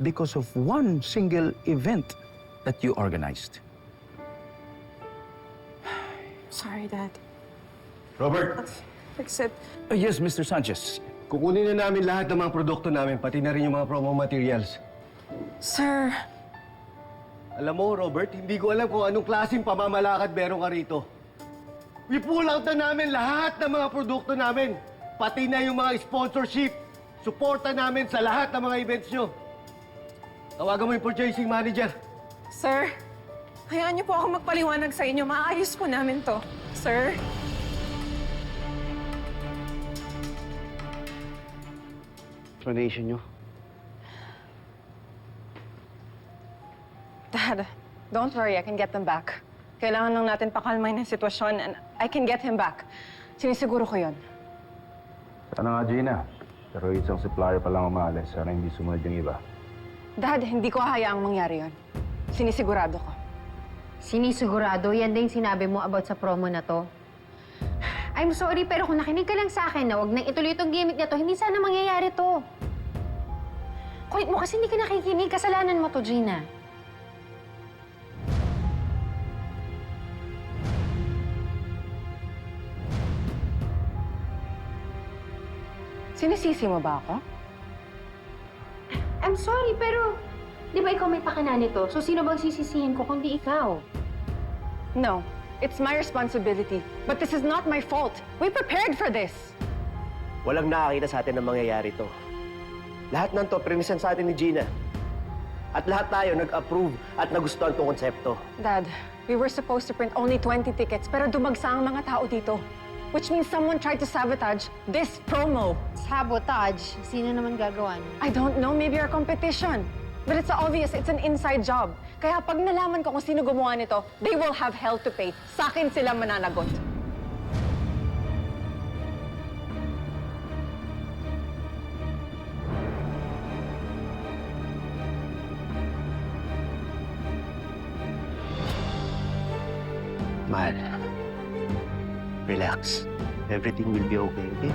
because of one single event that you organized. Sorry, Dad. Robert, Fix it. Yes, Mr. Sanchez. kukunin na namin lahat ng mga produkto namin, pati na rin yung mga promo materials. Sir, Alam mo, Robert, hindi ko alam kung anong klaseng pamamalakad meron ka rito. We pull out na namin lahat ng mga produkto namin, pati na yung mga sponsorship. Suporta namin sa lahat ng mga events nyo. Tawagan mo yung purchasing manager. sir, hayaan niyo po ako magpaliwanag sa inyo. Maayos po namin to. Sir? Explanation nyo. Dad, don't worry. I can get them back. Kailangan lang natin pakalmahin ang sitwasyon and I can get him back. Sinisiguro ko yun. Sana nga, Gina. Pero isang supplier pa lang umalis. Sana hindi sumunod yung iba. Dad, hindi ko hayaang mangyari yun. Sinisigurado ko. Sinisigurado, yan din sinabi mo about sa promo na to. I'm sorry, pero kung nakinig ka lang sa akin na wag nang ituloy itong gimmick na to, hindi sana mangyayari to. Kulit mo kasi hindi ka nakikinig. Kasalanan mo to, Gina. Sinisisi mo ba ako? I'm sorry, pero di ba ikaw may pakana nito? So sino bang sisisihin ko kundi ikaw? No. It's my responsibility. But this is not my fault. We prepared for this. Walang nakakita sa atin ng mangyayari to. Lahat ng to, prinisan sa atin ni Gina. At lahat tayo nag-approve at nagustuhan tong konsepto. Dad, we were supposed to print only 20 tickets pero dumagsa ang mga tao dito. Which means someone tried to sabotage this promo. Sabotage? Sino naman gagawa nun? I don't know, maybe our competition. But it's obvious, it's an inside job. Kaya pag nalaman ko kung sino gumawa nito, they will have hell to pay. Sa akin sila mananagot. Mahal, relax. Everything will be okay, okay?